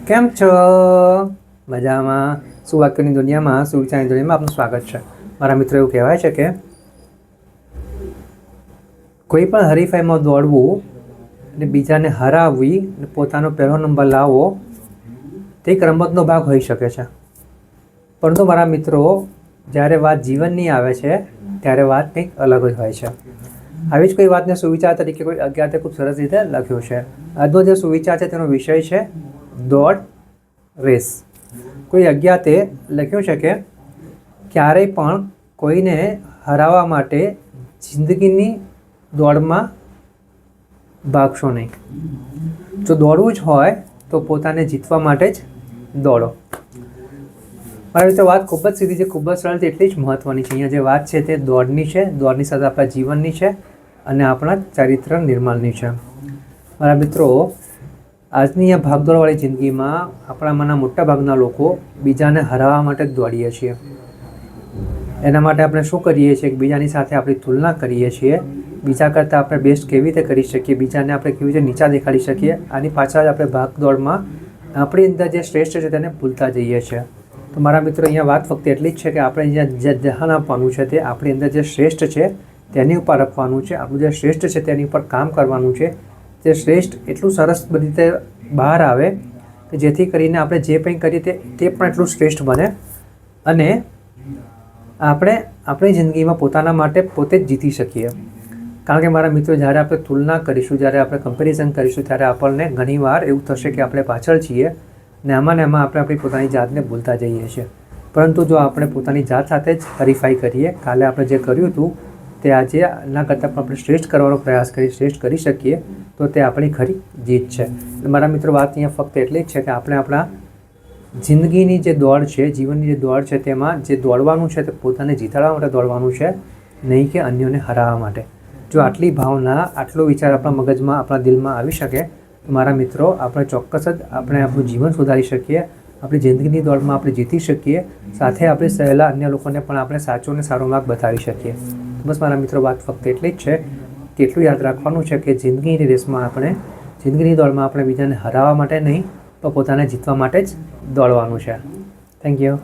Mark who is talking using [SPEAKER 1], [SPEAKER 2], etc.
[SPEAKER 1] કેમ છો? મજામાં? સુવાક્યોની દુનિયામાં, સુવિચારની દુનિયામાં આપનું સ્વાગત છે. મારા મિત્રો, એવું કહેવાય છે કે કોઈ પણ હરીફાઈમાં દોડવું અને બીજાને હરાવવી અને પોતાનો પહેલો નંબર લાવવો તે એક રમતનો ભાગ હોઈ શકે છે. પરંતુ મારા મિત્રો, જ્યારે વાત જીવનની આવે છે ત્યારે વાત કંઈક અલગ જ હોય છે. આવી જ કોઈ વાતને સુવિચાર તરીકે કોઈ અજ્ઞાતે ખૂબ સરસ રીતે લખ્યું છે. આજનો જે સુવિચાર છે તેનો વિષય છે દોડ, રેસ. કોઈ અજ્ઞાતે લખ્યું છે કે ક્યારેય પણ કોઈને હરાવવા માટે જિંદગીની દોડમાં ભાગશો નહીં. જો દોડવું જ હોય તો પોતાને જીતવા માટે જ દોડો. મારી રીતે વાત ખૂબ જ સીધી છે, ખૂબ જ સરળ છે, એટલી જ મહત્ત્વની છે. અહીંયા જે વાત છે તે દોડની છે, દોડની સાથે આપણા જીવનની છે અને આપણા ચારિત્ર નિર્માણની છે. મારા મિત્રો, આજની આ ભાગદોડવાળી જિંદગીમાં આપણામાંના મોટા ભાગના લોકો બીજાને હરાવવા માટે જ દોડીએ છીએ. એના માટે આપણે શું કરીએ છીએ? બીજાની સાથે આપણી તુલના કરીએ છીએ. બીજા કરતાં આપણે બેસ્ટ કેવી રીતે કરી શકીએ, બીજાને આપણે કેવી રીતે નીચા દેખાડી શકીએ, આની પાછળ જ આપણે ભાગદોડમાં આપણી અંદર જે શ્રેષ્ઠ છે તેને ભૂલતા જઈએ છીએ. તો મારા મિત્રો, અહીંયા વાત ફક્ત એટલી જ છે કે આપણે અહીંયા જે ધ્યાન આપવાનું છે તે આપણી અંદર જે શ્રેષ્ઠ છે તેની ઉપર આપવાનું છે. આપણું જે શ્રેષ્ઠ છે તેની ઉપર કામ કરવાનું છે. તે શ્રેષ્ઠ એટલું સરસ બધી રીતે બહાર આવે કે જેથી કરીને આપણે જે કંઈ કરીએ તે પણ એટલું શ્રેષ્ઠ બને અને આપણે આપણી જિંદગીમાં પોતાના માટે પોતે જ જીતી શકીએ. કારણ કે મારા મિત્રો, જ્યારે આપણે તુલના કરીશું, જ્યારે આપણે કમ્પેરિઝન કરીશું, ત્યારે આપણને ઘણીવાર એવું થશે કે આપણે પાછળ છીએ ને આમાં આપણે આપણી પોતાની જાતને ભૂલતા જઈએ છીએ. પરંતુ જો આપણે પોતાની જાત સાથે જ હરીફાઈ કરીએ, કાલે આપણે જે કર્યું હતું તે આજે એના કરતાં પણ આપણે શ્રેષ્ઠ કરવાનો પ્રયાસ કરી શ્રેષ્ઠ કરી શકીએ તો તે આપણી ખરી જીત છે. મારા મિત્રો, વાત અહીંયા ફક્ત એટલી જ છે કે આપણે આપણા જિંદગીની જે દોડ છે, જીવનની જે દોડ છે, તેમાં જે દોડવાનું છે તે પોતાને જીતાડવા માટે દોડવાનું છે, નહીં કે અન્યોને હરાવવા માટે. જો આટલી ભાવના, આટલો વિચાર આપણા મગજમાં, આપણા દિલમાં આવી શકે તો મારા મિત્રો, આપણે ચોક્કસ જ આપણે આપણું જીવન સુધારી શકીએ, આપણી જિંદગીની દોડમાં આપણે જીતી શકીએ, સાથે આપણી સહેલા અન્ય લોકોને પણ આપણે સાચો અને સારો માર્ગ બતાવી શકીએ. બસ મારા મિત્રો, વાત ફક્ત એટલી જ છે કે એટલું યાદ રાખવાનું છે કે જિંદગીની રેસમાં આપણે, જિંદગીની દોડમાં આપણે બીજાને હરાવવા માટે નહીં પણ પોતાને જીતવા માટે જ દોડવાનું છે. Thank you.